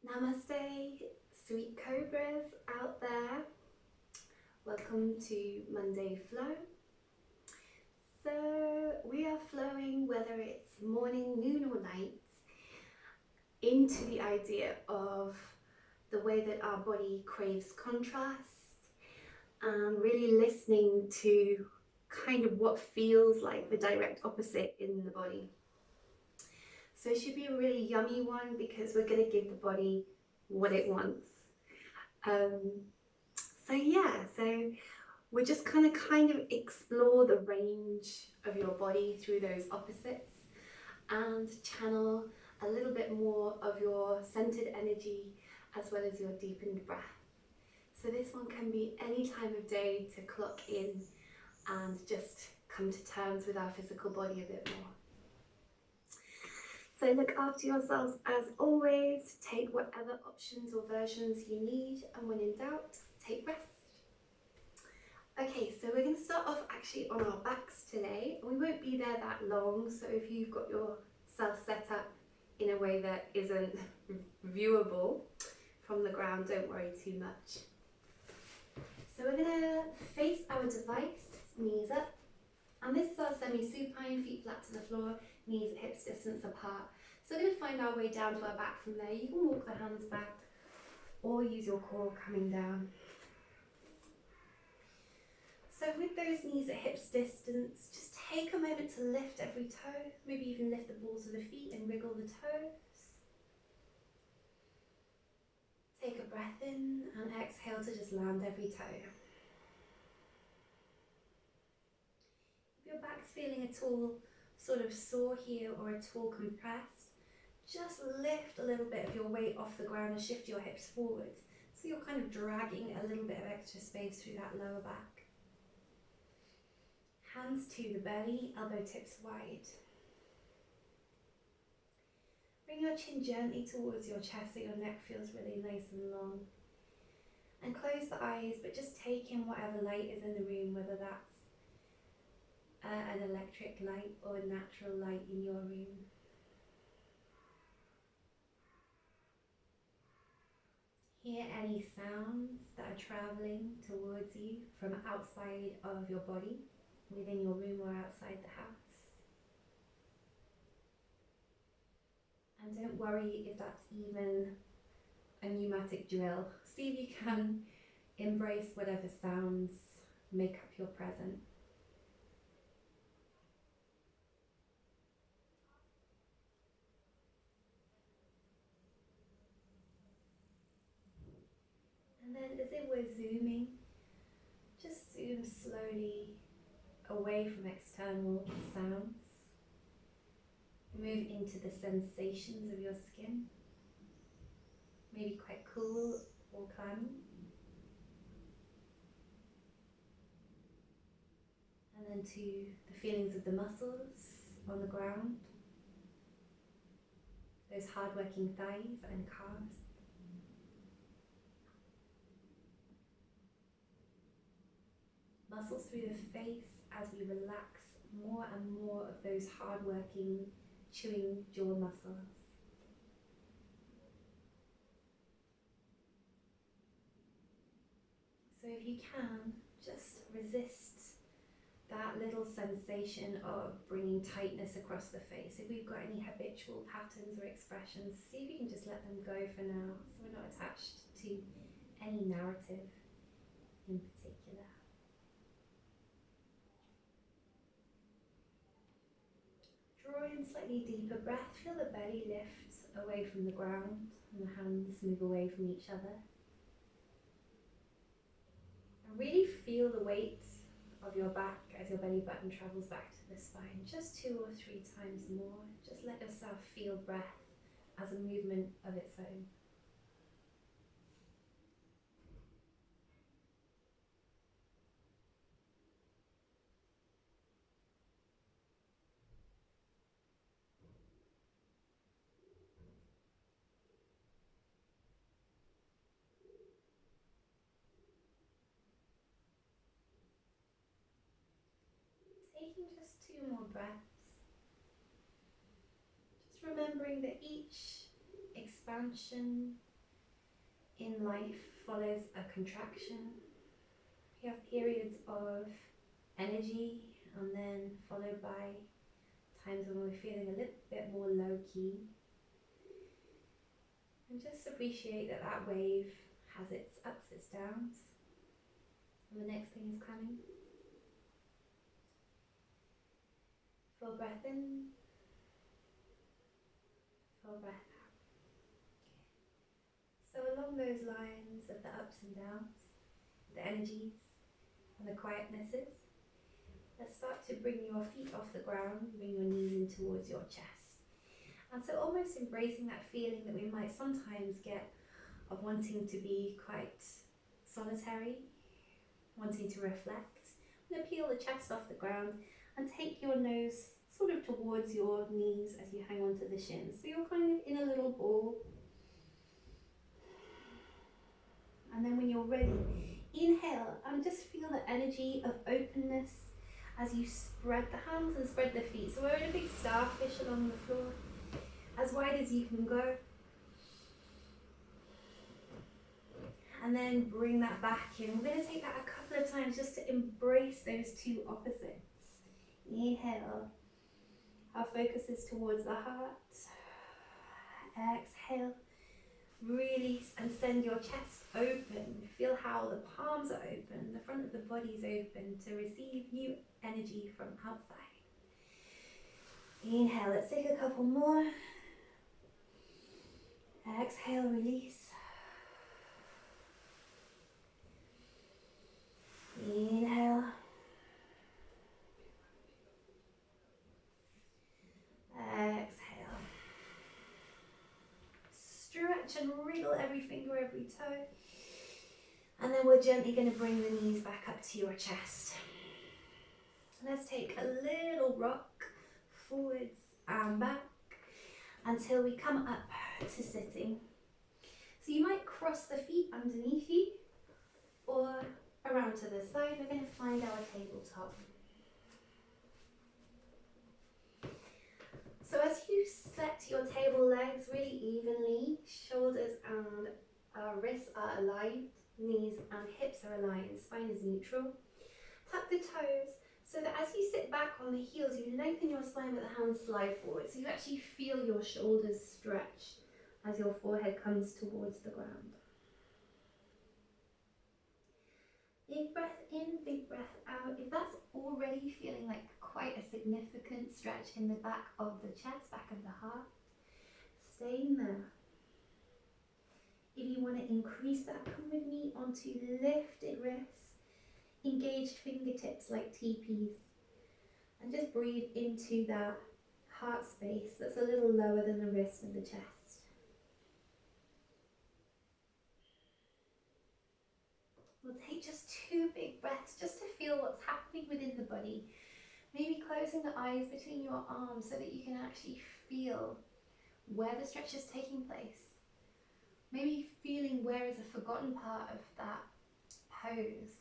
Namaste, sweet cobras out there. Welcome to Monday Flow. So, we are flowing, whether it's morning, noon, or night, into the idea of the way that our body craves contrast and really listening to kind of what feels like the direct opposite in the body. So, it should be a really yummy one because we're going to give the body what it wants. So we're just kind of explore the range of your body through those opposites and channel a little bit more of your centered energy as well as your deepened breath. So this one can be any time of day to clock in and just come to terms with our physical body a bit more. So look after yourselves as always, take whatever options or versions you need, and when in doubt, take rest. Okay, so we're going to start off actually on our backs today. We won't be there that long, so if you've got yourself set up in a way that isn't viewable from the ground, don't worry too much. So we're going to face our device, knees up, and this is our semi-supine, feet flat to the floor, knees at hips distance apart. So we're going to find our way down to our back from there. You can walk the hands back or use your core coming down. So with those knees at hips distance, just take a moment to lift every toe, maybe even lift the balls of the feet and wriggle the toes. Take a breath in and exhale to just land every toe. If your back's feeling at all sort of sore here or at all compressed, just lift a little bit of your weight off the ground and shift your hips forward. So you're kind of dragging a little bit of extra space through that lower back. Hands to the belly, elbow tips wide. Bring your chin gently towards your chest so your neck feels really nice and long. And close the eyes, but just take in whatever light is in the room, whether that's an electric light or a natural light in your room. Hear any sounds that are travelling towards you from outside of your body, within your room or outside the house. And don't worry if that's even a pneumatic drill. See if you can embrace whatever sounds make up your present. And then as if we're zooming, just zoom slowly away from external sounds. Move into the sensations of your skin, maybe quite cool or clammy. And then to the feelings of the muscles on the ground, those hard-working thighs and calves. Muscles through the face as we relax more and more of those hard-working, chewing jaw muscles. So if you can, just resist that little sensation of bringing tightness across the face. If we've got any habitual patterns or expressions, see if you can just let them go for now, so we're not attached to any narrative in particular. Draw in slightly deeper breath, feel the belly lift away from the ground and the hands move away from each other. And really feel the weight of your back as your belly button travels back to the spine, just 2 or 3 times more. Just let yourself feel breath as a movement of its own. Taking just 2 more breaths, just remembering that each expansion in life follows a contraction. We have periods of energy and then followed by times when we're feeling a little bit more low-key. And just appreciate that that wave has its ups, its downs. And the next thing is coming. Full breath in, full breath out. So along those lines of the ups and downs, the energies and the quietnesses, let's start to bring your feet off the ground, bring your knees in towards your chest. And so almost embracing that feeling that we might sometimes get of wanting to be quite solitary, wanting to reflect. I'm going to peel the chest off the ground and take your nose sort of towards your knees as you hang onto the shins. So you're kind of in a little ball. And then when you're ready, inhale and just feel the energy of openness as you spread the hands and spread the feet. So we're in a big starfish along the floor, as wide as you can go. And then bring that back in. We're going to take that a couple of times just to embrace those two opposites. Inhale. Our focus is towards the heart. Exhale. Release and send your chest open. Feel how the palms are open, the front of the body is open to receive new energy from outside. Inhale. Let's take a couple more. Exhale, release. Inhale. Exhale. Stretch and wriggle every finger, every toe. And then we're gently going to bring the knees back up to your chest. Let's take a little rock forwards and back until we come up to sitting. So you might cross the feet underneath you or around to the side. We're going to find our tabletop. So as you set your table legs really evenly, shoulders and wrists are aligned, knees and hips are aligned, spine is neutral. Tuck the toes so that as you sit back on the heels, you lengthen your spine but the hands slide forward. So you actually feel your shoulders stretch as your forehead comes towards the ground. Big breath in, big breath out. If that's already feeling like quite a significant stretch in the back of the chest, back of the heart, stay in there. If you want to increase that, come with me onto lifted wrists, engaged fingertips like teepees, and just breathe into that heart space that's a little lower than the wrist and the chest. We'll take just 2 big breaths just to feel what's happening within the body. Maybe closing the eyes between your arms so that you can actually feel where the stretch is taking place. Maybe feeling where is a forgotten part of that pose.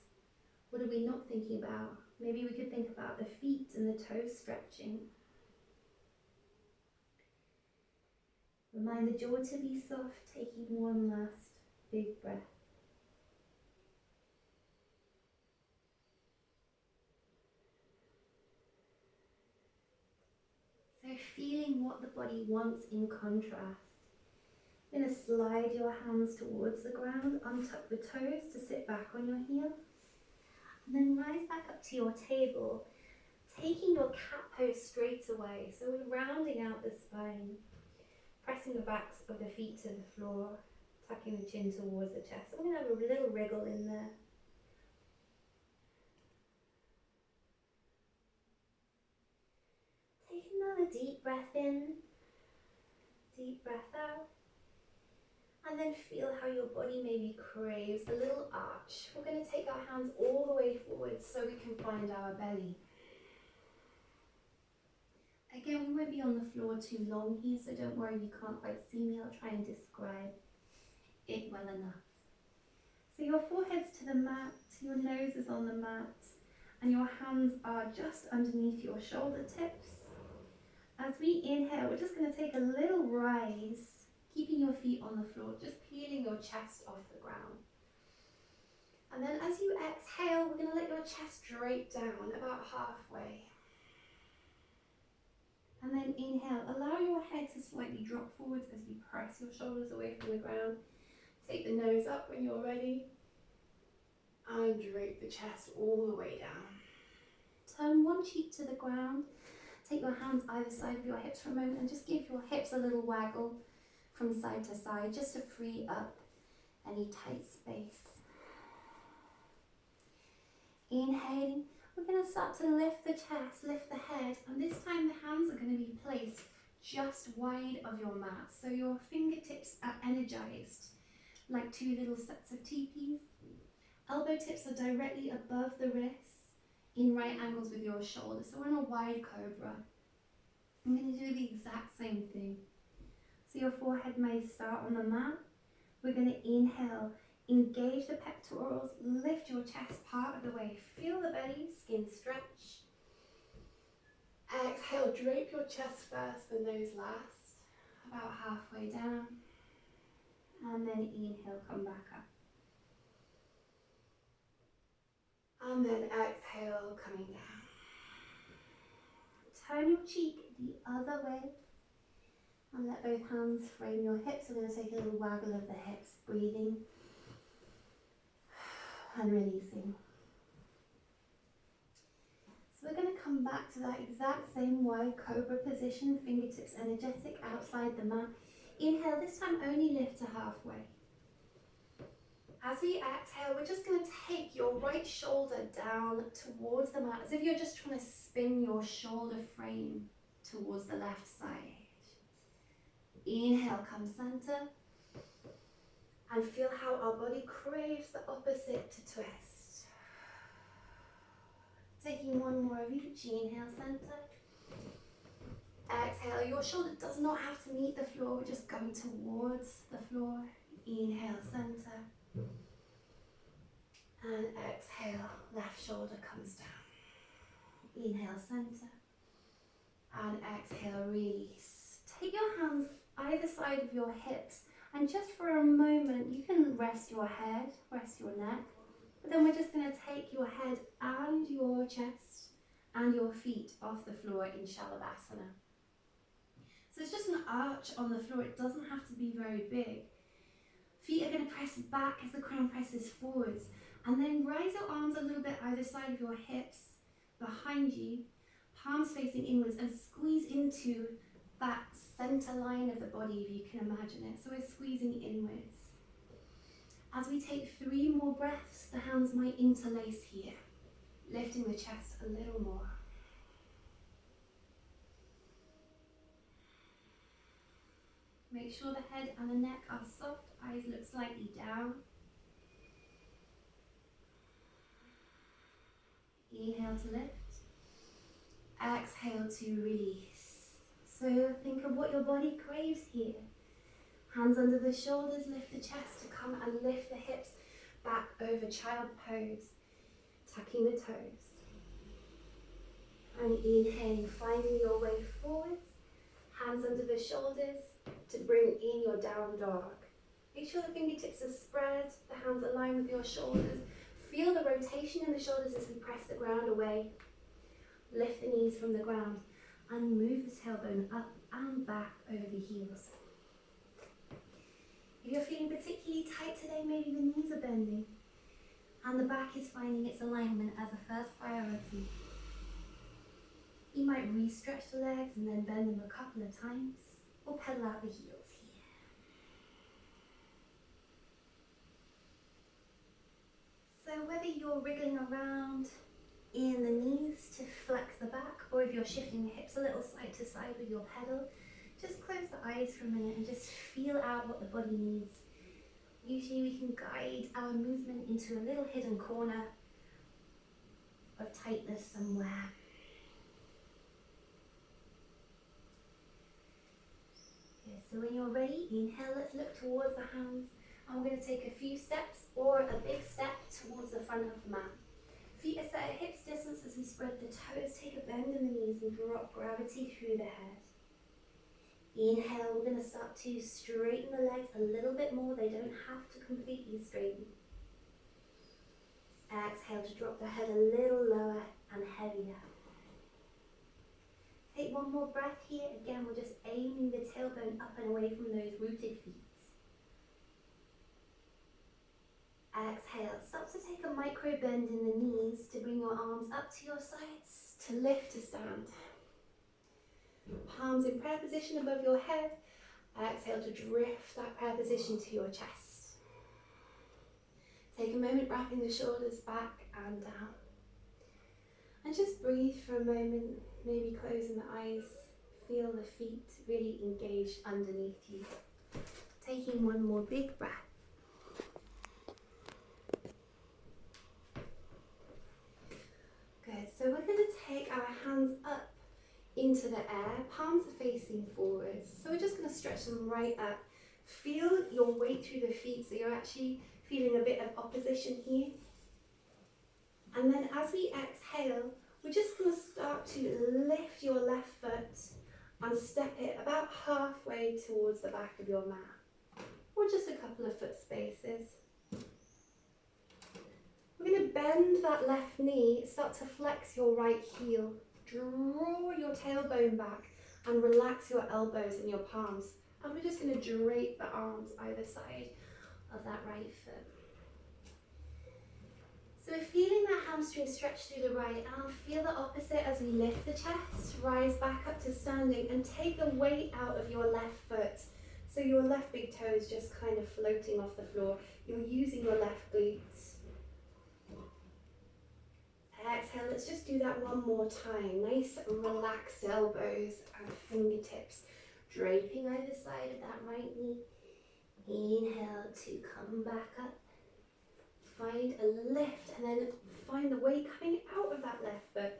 What are we not thinking about? Maybe we could think about the feet and the toes stretching. Remind the jaw to be soft, taking one last big breath. So feeling what the body wants in contrast. You're going to slide your hands towards the ground, untuck the toes to sit back on your heels, and then rise back up to your table, taking your cat pose straight away. So we're rounding out the spine, pressing the backs of the feet to the floor, tucking the chin towards the chest. So we're going to have a little wriggle in there. Take another deep breath in, deep breath out. And then feel how your body maybe craves a little arch. We're going to take our hands all the way forward so we can find our belly. Again, we won't be on the floor too long here, so don't worry if you can't quite see me. I'll try and describe it well enough. So your forehead's to the mat, your nose is on the mat, and your hands are just underneath your shoulder tips. As we inhale, we're just going to take a little rise keeping your feet on the floor, just peeling your chest off the ground. And then as you exhale, we're going to let your chest drape down about halfway. And then inhale, allow your head to slightly drop forwards as you press your shoulders away from the ground. Take the nose up when you're ready. And drape the chest all the way down. Turn one cheek to the ground. Take your hands either side of your hips for a moment and just give your hips a little waggle from side to side just to free up any tight space. Inhaling, we're going to start to lift the chest, lift the head, and this time the hands are going to be placed just wide of your mat. So your fingertips are energized like two little sets of teepees. Elbow tips are directly above the wrists in right angles with your shoulders. So we're in a wide cobra. I'm going to do the exact same thing. So your forehead may start on the mat. We're going to inhale, engage the pectorals, lift your chest part of the way. Feel the belly, skin stretch. Exhale, drape your chest first, the nose last, about halfway down. And then inhale, come back up. And then exhale, coming down. Turn your cheek the other way and let both hands frame your hips. We're going to take a little waggle of the hips, breathing and releasing. So we're going to come back to that exact same wide cobra position, fingertips energetic outside the mat. Inhale, this time only lift to halfway. As we exhale, we're just going to take your right shoulder down towards the mat, as if you're just trying to spin your shoulder frame towards the left side. Inhale, come center. And feel how our body craves the opposite to twist. Taking one more of each. Inhale, center. Exhale, your shoulder does not have to meet the floor, we're just going towards the floor. Inhale, center. And exhale, left shoulder comes down. Inhale, center. And exhale, release. Take your hands either side of your hips, and just for a moment, you can rest your head, rest your neck, but then we're just going to take your head and your chest and your feet off the floor in Shalabhasana. So it's just an arch on the floor, it doesn't have to be very big. Feet are going to press back as the crown presses forwards, and then rise your arms a little bit either side of your hips, behind you, palms facing inwards, and squeeze into that center line of the body, if you can imagine it. So we're squeezing inwards. As we take 3 more breaths, the hands might interlace here, lifting the chest a little more. Make sure the head and the neck are soft, eyes look slightly down. Inhale to lift. Exhale to release. So think of what your body craves here. Hands under the shoulders, lift the chest to come and lift the hips back over child pose, tucking the toes. And inhaling, finding your way forwards, hands under the shoulders to bring in your down dog. Make sure the fingertips are spread, the hands align with your shoulders. Feel the rotation in the shoulders as we press the ground away. Lift the knees from the ground and move the tailbone up and back over the heels. If you're feeling particularly tight today, maybe the knees are bending and the back is finding its alignment as a first priority. You might re-stretch the legs and then bend them a couple of times, or pedal out the heels here. So whether you're wriggling around in the knees to flex the back, or if you're shifting the hips a little side to side with your pedal, just close the eyes for a minute and just feel out what the body needs. Usually we can guide our movement into a little hidden corner of tightness somewhere. Okay, so when you're ready, inhale, let's look towards the hands. And we're going to take a few steps or a big step towards the front of the mat. Feet are set at hips distance as we spread the toes, take a bend in the knees and drop gravity through the head. Inhale, we're going to start to straighten the legs a little bit more. They don't have to completely straighten. Exhale to drop the head a little lower and heavier. Take one more breath here. Again, we're just aiming the tailbone up and away from those rooted feet. Exhale, start to take a micro bend in the knees to bring your arms up to your sides, to lift to stand. Palms in prayer position above your head. Exhale to drift that prayer position to your chest. Take a moment wrapping the shoulders back and down. And just breathe for a moment, maybe closing the eyes. Feel the feet really engaged underneath you. Taking one more big breath. Good, so we're going to take our hands up into the air, palms are facing forwards. So we're just going to stretch them right up. Feel your weight through the feet, so you're actually feeling a bit of opposition here. And then as we exhale, we're just going to start to lift your left foot and step it about halfway towards the back of your mat, or just a couple of foot spaces. We're going to bend that left knee, start to flex your right heel. Draw your tailbone back and relax your elbows and your palms. And we're just going to drape the arms either side of that right foot. So we're feeling that hamstring stretch through the right arm. Feel the opposite as we lift the chest, rise back up to standing and take the weight out of your left foot. So your left big toe is just kind of floating off the floor. You're using your left glutes. Exhale, let's just do that one more time. Nice relaxed elbows and fingertips draping either side of that right knee. Inhale to come back up. Find a lift and then find the weight coming out of that left foot.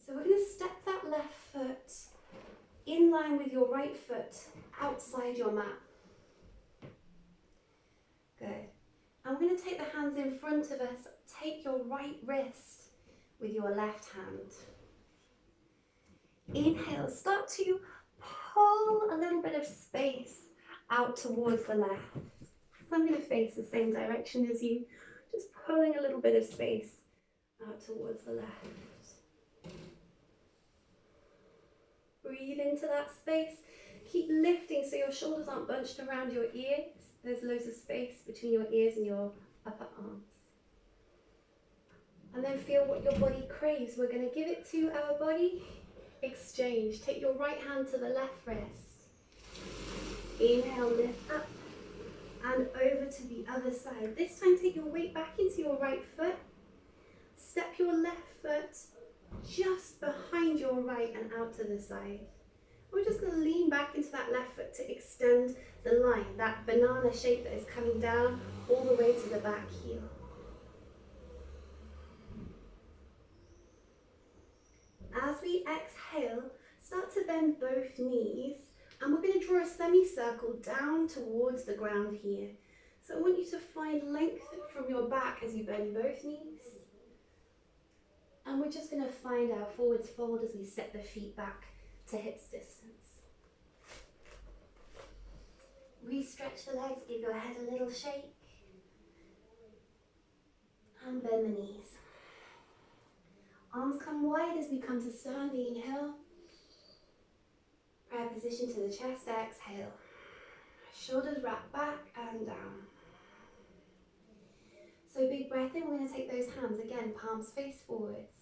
So we're going to step that left foot in line with your right foot outside your mat. Good. And we're going to take the hands in front of us. Take your right wrist with your left hand. Inhale, start to pull a little bit of space out towards the left. So I'm going to face the same direction as you, just pulling a little bit of space out towards the left. Breathe into that space. Keep lifting so your shoulders aren't bunched around your ears. There's loads of space between your ears and your upper arms. And then feel what your body craves. We're going to give it to our body. Exchange. Take your right hand to the left wrist. Inhale, lift up and over to the other side. This time take your weight back into your right foot. Step your left foot just behind your right and out to the side. We're just going to lean back into that left foot to extend the line, that banana shape that is coming down all the way to the back heel. As we exhale, start to bend both knees and we're going to draw a semicircle down towards the ground here. So I want you to find length from your back as you bend both knees. And we're just going to find our forwards fold as we step the feet back to hips distance. Re-stretch the legs, give your head a little shake. And bend the knees. Arms come wide as we come to standing. Inhale. Prayer position to the chest. Exhale. Shoulders wrap back and down. So big breath in. We're going to take those hands again, palms face forwards.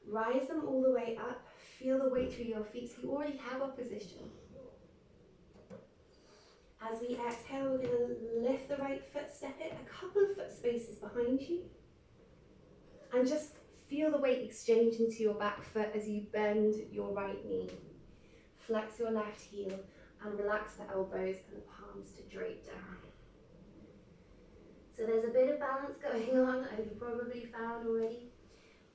Rise them all the way up. Feel the weight through your feet so you already have opposition. As we exhale, we're going to lift the right foot, step it a couple of foot spaces behind you. And just feel the weight exchange into your back foot as you bend your right knee. Flex your left heel and relax the elbows and the palms to drape down. So there's a bit of balance going on, as you probably found already.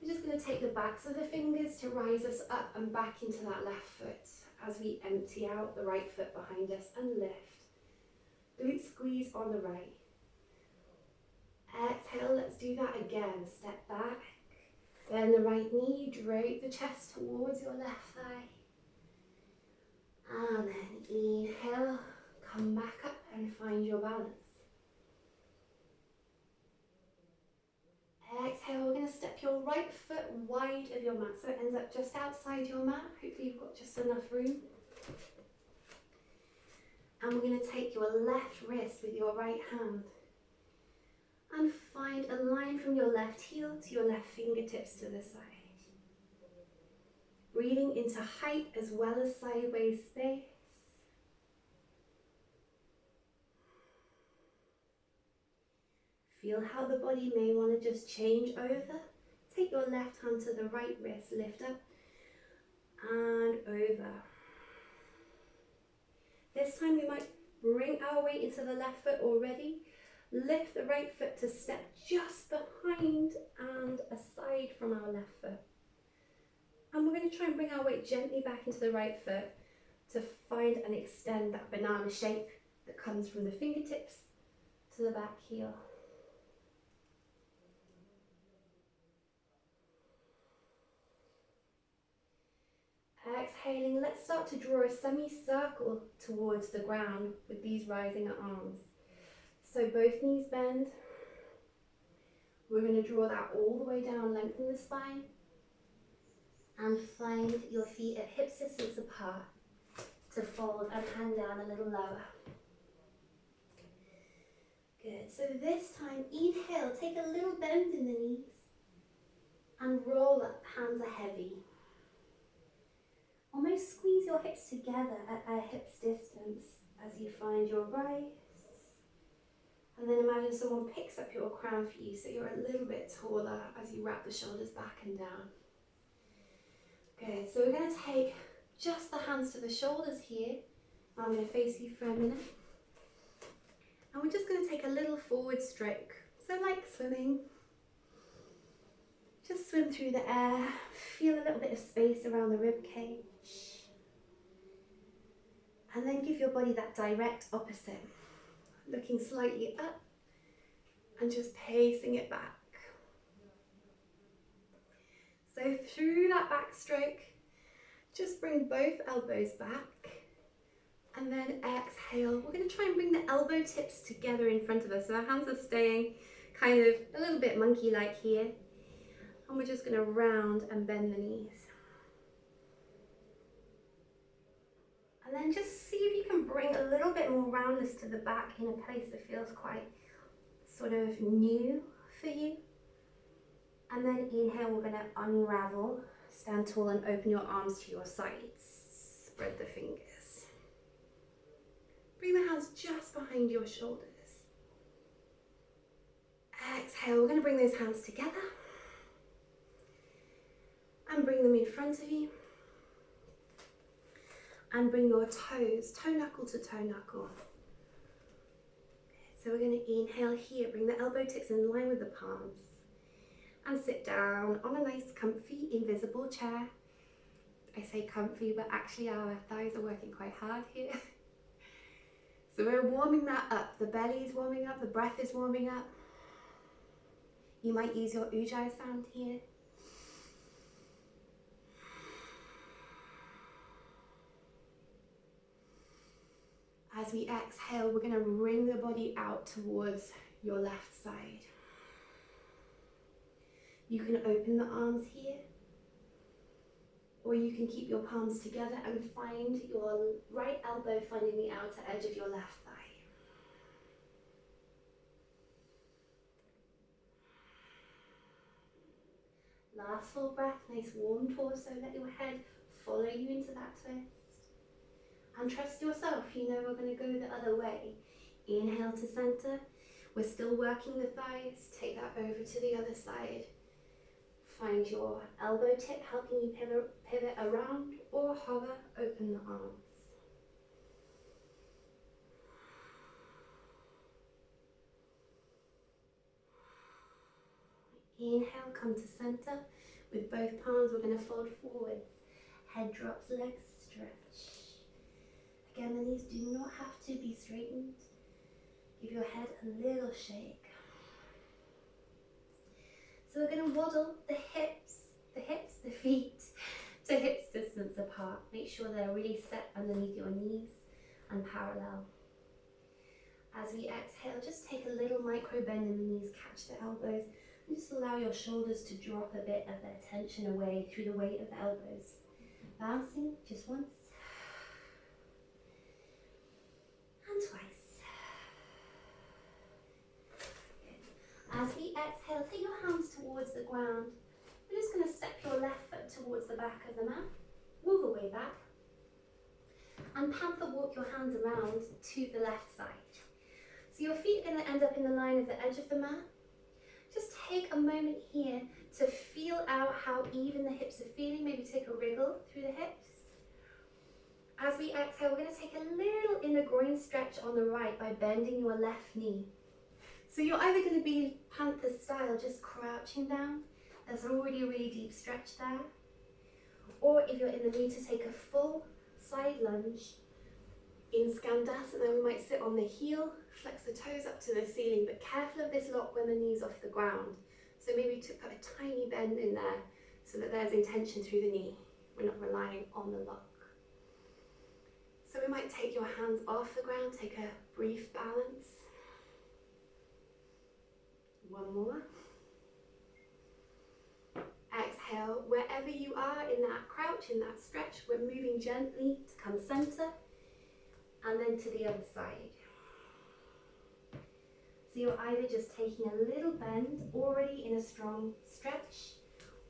We're just going to take the backs of the fingers to rise us up and back into that left foot as we empty out the right foot behind us and lift. Glute squeeze on the right. Exhale, let's do that again. Step back, bend the right knee, drape the chest towards your left thigh. and find your balance. Exhale, we're going to step your right foot wide of your mat so it ends up just outside your mat. Hopefully you've got just enough room. And we're going to take your left wrist with your right hand and find a line from your left heel to your left fingertips to the side. Breathing into height as well as sideways space. Feel how the body may want to just change over. Take your left hand to the right wrist, lift up and over. This time we might bring our weight into the left foot already. Lift the right foot to step just behind and aside from our left foot. And we're going to try and bring our weight gently back into the right foot to find and extend that banana shape that comes from the fingertips to the back heel. Exhaling, let's start to draw a semicircle towards the ground with these rising arms. So both knees bend. We're going to draw that all the way down, lengthen the spine, and find your feet at hip distance apart to fold and hang down a little lower. Good. So this time, inhale, take a little bend in the knees and roll up, hands are heavy. Almost squeeze your hips together at a hip's distance as you find your rise. And then imagine someone picks up your crown for you so you're a little bit taller as you wrap the shoulders back and down. Good, so we're going to take just the hands to the shoulders here. I'm going to face you for a minute. And we're just going to take a little forward stroke. So like swimming. Just swim through the air. Feel a little bit of space around the rib cage. And then give your body that direct opposite. Looking slightly up and just pacing it back. So through that backstroke, just bring both elbows back and then exhale. We're going to try and bring the elbow tips together in front of us. So our hands are staying kind of a little bit monkey-like here. And we're just going to round and bend the knees. And then just see if you can bring a little bit more roundness to the back in a place that feels quite sort of new for you. And then inhale, we're going to unravel, stand tall and open your arms to your sides. Spread the fingers. Bring the hands just behind your shoulders. Exhale, we're going to bring those hands together. And bring them in front of you. And bring your toes, toe knuckle to toe knuckle. So we're going to inhale here, bring the elbow tips in line with the palms. And sit down on a nice comfy invisible chair. I say comfy, but actually our thighs are working quite hard here. So we're warming that up. The belly is warming up, the breath is warming up. You might use your ujjayi sound here. As we exhale, we're going to wring the body out towards your left side. You can open the arms here, or you can keep your palms together and find your right elbow finding the outer edge of your left thigh. Last full breath, nice warm torso, let your head follow you into that twist. And trust yourself, you know we're going to go the other way. Inhale to center. We're still working the thighs. Take that over to the other side. Find your elbow tip helping you pivot around or hover, open the arms. Inhale, come to center. With both palms, we're going to fold forwards. Head drops, legs stretch. Again, the knees do not have to be straightened. Give your head a little shake. So we're going to waddle the feet to hips distance apart. Make sure they're really set underneath your knees and parallel. As we exhale, just take a little micro bend in the knees, catch the elbows, and just allow your shoulders to drop a bit of their tension away through the weight of the elbows. Bouncing just once and twice. Good. As we exhale, take your hands towards the ground. We're just going to step your left foot towards the back of the mat, move away back, and panther walk your hands around to the left side. So your feet are going to end up in the line of the edge of the mat. Just take a moment here to feel out how even the hips are feeling. Maybe take a wriggle through the hips. As we exhale, we're going to take a little inner groin stretch on the right by bending your left knee. So you're either going to be panther style, just crouching down. There's already a really deep stretch there. Or if you're in the mood to take a full side lunge in Skandasana, we might sit on the heel, flex the toes up to the ceiling, but careful of this lock when the knee's off the ground. So maybe to put a tiny bend in there so that there's intention through the knee. We're not relying on the lock. So we might take your hands off the ground, take a brief balance. One more. Exhale, wherever you are in that crouch, in that stretch, we're moving gently to come center and then to the other side. So you're either just taking a little bend already in a strong stretch,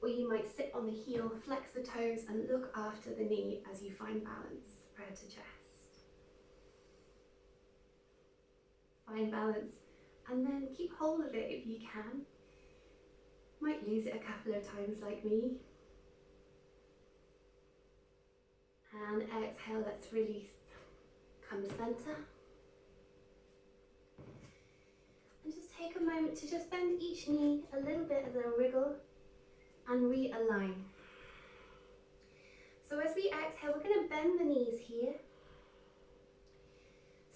or you might sit on the heel, flex the toes and look after the knee as you find balance prior to chest. Find balance and then keep hold of it if you can. Might lose it a couple of times like me. And exhale, let's release. Come center. And just take a moment to just bend each knee a little bit as a wriggle and realign. So as we exhale, we're going to bend the knees here.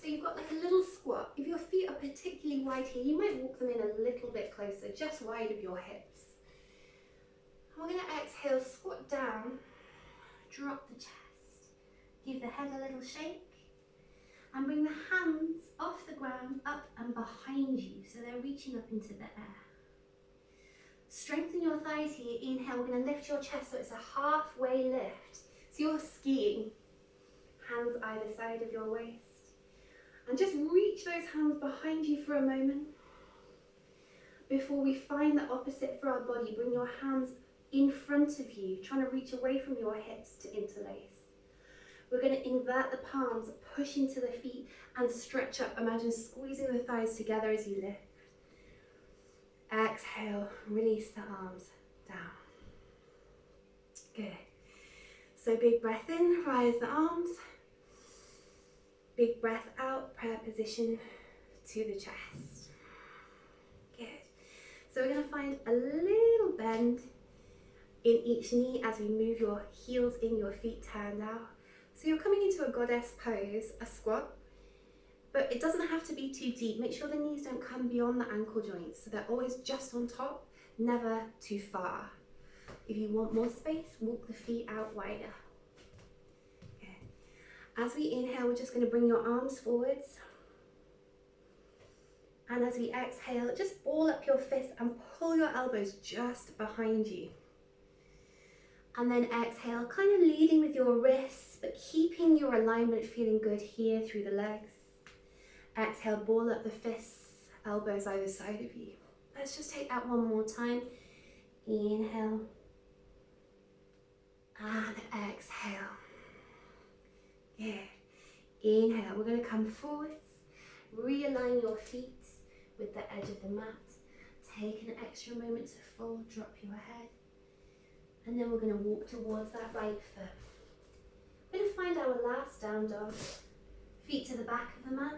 So you've got like a little squat. If your feet are particularly wide here, you might walk them in a little bit closer, just wide of your hips. We're going to exhale, squat down, drop the chest, give the head a little shake, and bring the hands off the ground, up and behind you, so they're reaching up into the air. Strengthen your thighs here. Inhale, we're going to lift your chest so it's a halfway lift. So you're skiing, hands either side of your waist. And just reach those hands behind you for a moment. Before we find the opposite for our body, bring your hands in front of you, trying to reach away from your hips to interlace. We're going to invert the palms, push into the feet and stretch up. Imagine squeezing the thighs together as you lift. Exhale, release the arms down. Good. So big breath in, rise the arms. Big breath out, prayer position to the chest. Good. So we're going to find a little bend in each knee as we move your heels in, your feet turned out. So you're coming into a goddess pose, a squat, but it doesn't have to be too deep. Make sure the knees don't come beyond the ankle joints, so they're always just on top, never too far. If you want more space, walk the feet out wider. Okay. As we inhale, we're just going to bring your arms forwards. And as we exhale, just ball up your fists and pull your elbows just behind you. And then exhale, kind of leading with your wrists, but keeping your alignment feeling good here through the legs. Exhale, ball up the fists, elbows either side of you. Let's just take that one more time. Inhale. And exhale. Good. Inhale, we're going to come forwards. Realign your feet with the edge of the mat. Take an extra moment to fold, drop your head. And then we're going to walk towards that right foot. We're going to find our last down dog. Feet to the back of the mat.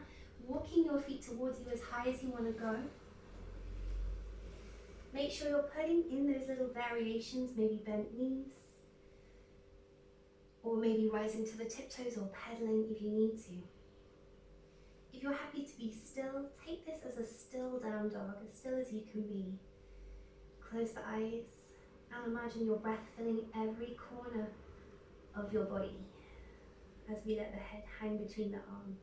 Walking your feet towards you as high as you want to go. Make sure you're putting in those little variations, maybe bent knees. Or maybe rising to the tiptoes or pedaling if you need to. If you're happy to be still, take this as a still down dog, as still as you can be. Close the eyes. And imagine your breath filling every corner of your body as we let the head hang between the arms.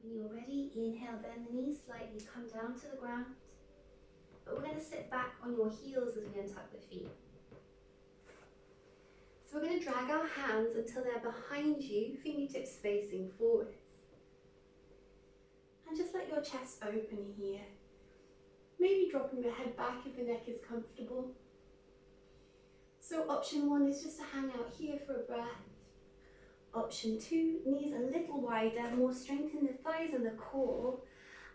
When you're ready, inhale, bend the knees slightly, come down to the ground. But we're going to sit back on your heels as we untuck the feet. So we're going to drag our hands until they're behind you, fingertips facing forwards. And just let your chest open here. Maybe dropping the head back if the neck is comfortable. So option 1 is just to hang out here for a breath. Option 2, knees a little wider, more strength in the thighs and the core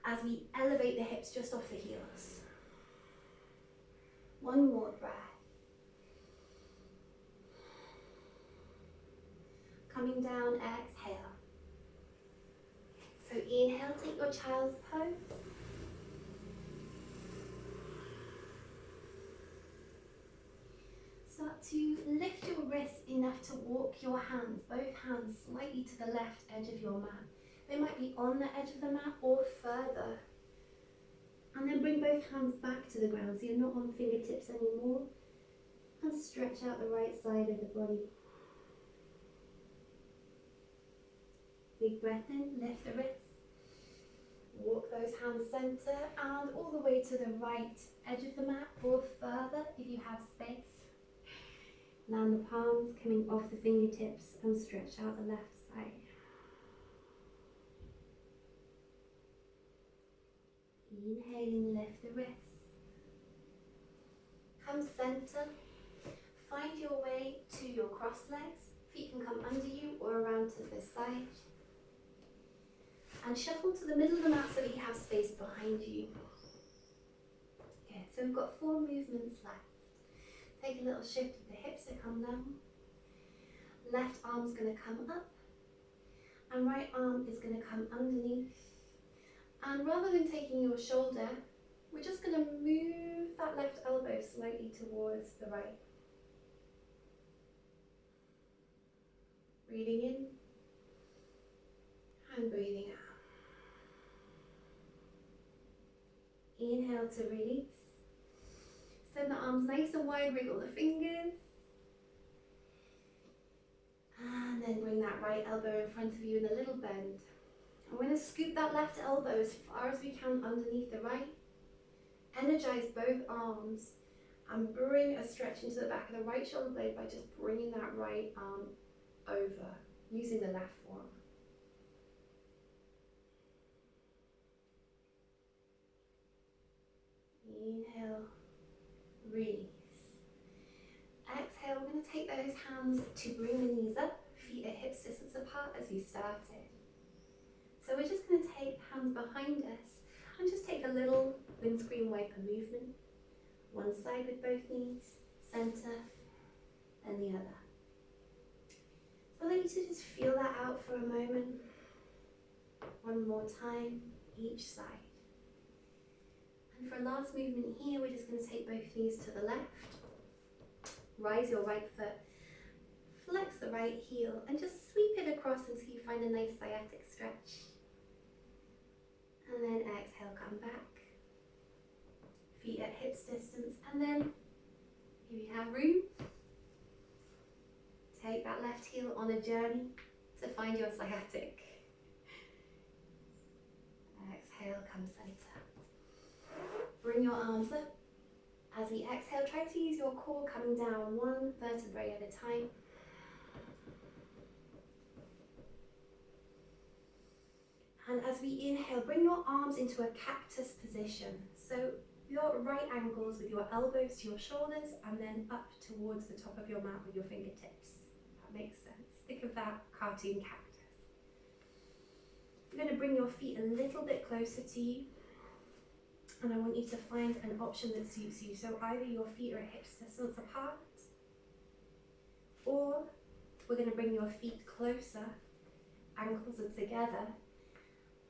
as we elevate the hips just off the heels. One more breath. Coming down, exhale. So inhale, take your child's pose. Start to lift your wrists enough to walk your hands, both hands slightly to the left edge of your mat. They might be on the edge of the mat or further. And then bring both hands back to the ground so you're not on fingertips anymore. And stretch out the right side of the body. Big breath in, lift the wrists. Walk those hands center and all the way to the right edge of the mat or further if you have space. Land the palms coming off the fingertips and stretch out the left side. Inhaling, lift the wrists. Come center. Find your way to your cross legs. Feet can come under you or around to this side. And shuffle to the middle of the mat so that you have space behind you. Okay, so we've got 4 movements left. Take a little shift of the hips to come down. Left arm's going to come up. And right arm is going to come underneath. And rather than taking your shoulder, we're just going to move that left elbow slightly towards the right. Breathing in and breathing out. Inhale to release. Send the arms nice and wide, wriggle the fingers. And then bring that right elbow in front of you in a little bend. I'm going to scoop that left elbow as far as we can underneath the right. Energize both arms and bring a stretch into the back of the right shoulder blade by just bringing that right arm over, using the left forearm. Inhale, release. Exhale, we're going to take those hands to bring the knees up, feet at hips distance apart as you started. So we're just going to take hands behind us and just take a little windscreen wiper movement. One side with both knees, center, and the other. So I'd like you to just feel that out for a moment. One more time, each side. And for a last movement here, we're just going to take both knees to the left. Rise your right foot, flex the right heel, and just sweep it across until you find a nice sciatic stretch. And then exhale, come back. Feet at hips distance, and then, if you have room, take that left heel on a journey to find your sciatic. Exhale, come center. Bring your arms up. As we exhale, try to use your core coming down one vertebrae at a time. And as we inhale, bring your arms into a cactus position. So your right ankles with your elbows to your shoulders and then up towards the top of your mat with your fingertips. That makes sense. Think of that cartoon cactus. You're going to bring your feet a little bit closer to you. And I want you to find an option that suits you. So either your feet are at hips distance apart, or we're going to bring your feet closer, ankles are together,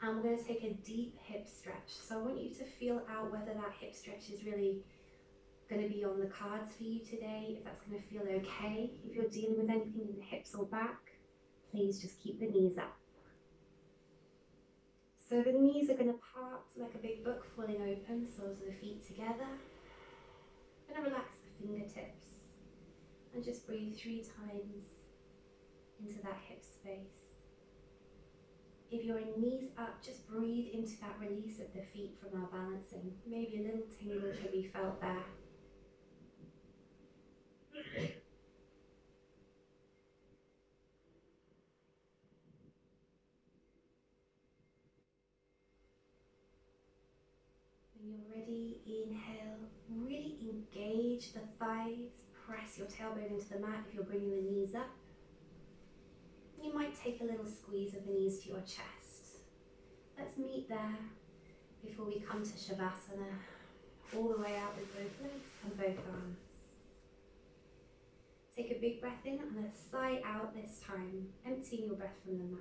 and we're going to take a deep hip stretch. So I want you to feel out whether that hip stretch is really going to be on the cards for you today, if that's going to feel okay. If you're dealing with anything in the hips or back, please just keep the knees up. So the knees are going to part like a big book falling open, soles of the feet together. I'm going to relax the fingertips and just breathe 3 times into that hip space. If your knees up, just breathe into that release of the feet from our balancing. Maybe a little tingle can be felt there. When you're ready, inhale, really engage the thighs, press your tailbone into the mat if you're bringing the knees up. You might take a little squeeze of the knees to your chest. Let's meet there before we come to Shavasana, all the way out with both legs and both arms. Take a big breath in and a sigh out this time, emptying your breath from the mouth.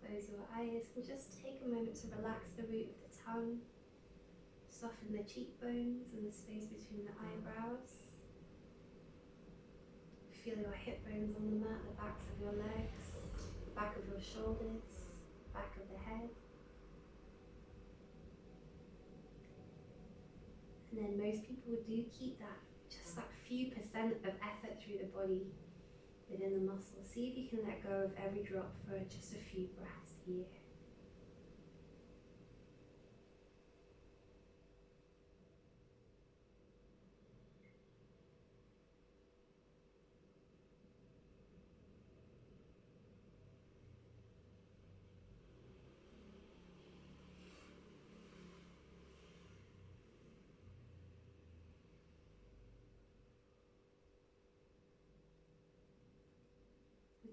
Close your eyes and just take a moment to relax the root of the tongue, soften the cheekbones and the space between the eyebrows. Feel your hip bones on the mat, the backs of your legs, the back of your shoulders, back of the head. And then most people do keep that, just that few percent of effort through the body within the muscles. See if you can let go of every drop for just a few breaths here.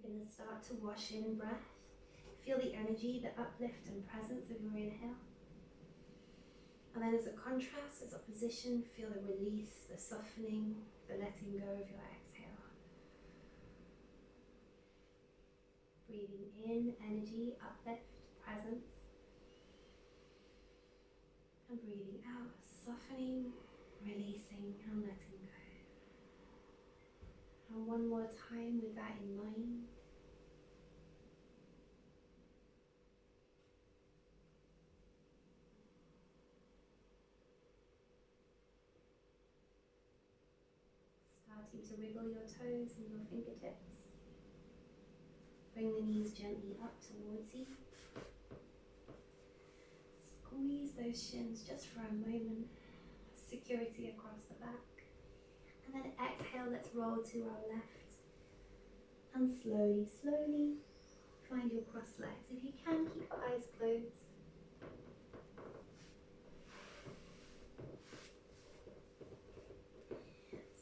We're going to start to wash in breath. Feel the energy, the uplift and presence of your inhale. And then as a contrast, as opposition, feel the release, the softening, the letting go of your exhale. Breathing in, energy, uplift, presence. And breathing out, softening, releasing and letting go. And one more time with that in mind. Starting to wiggle your toes and your fingertips. Bring the knees gently up towards you. Squeeze those shins just for a moment. Security across the back. And then exhale, let's roll to our left. And slowly, slowly find your cross legs. If you can, keep your eyes closed.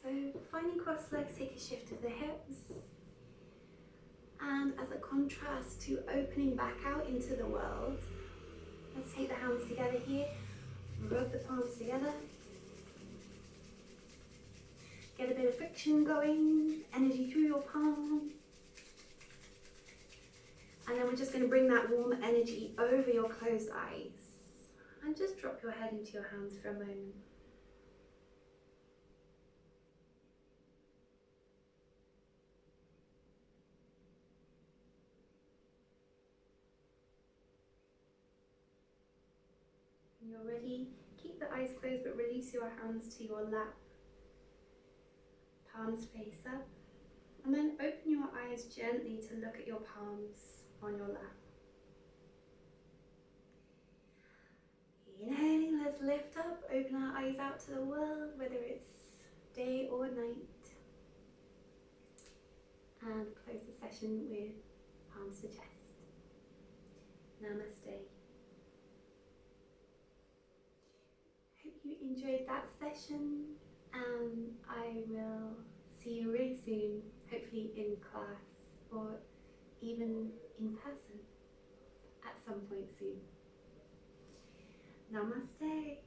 So finding cross legs, take a shift of the hips. And as a contrast to opening back out into the world, let's take the hands together here, rub the palms together. Get a bit of friction going, energy through your palms. And then we're just going to bring that warm energy over your closed eyes. And just drop your head into your hands for a moment. When you're ready, keep the eyes closed but release your hands to your lap. Palms face up. And then open your eyes gently to look at your palms on your lap. Inhaling, let's lift up, open our eyes out to the world, whether it's day or night. And close the session with palms to chest. Namaste. Hope you enjoyed that session, and I will see you really soon, hopefully in class or even in person at some point soon. Namaste.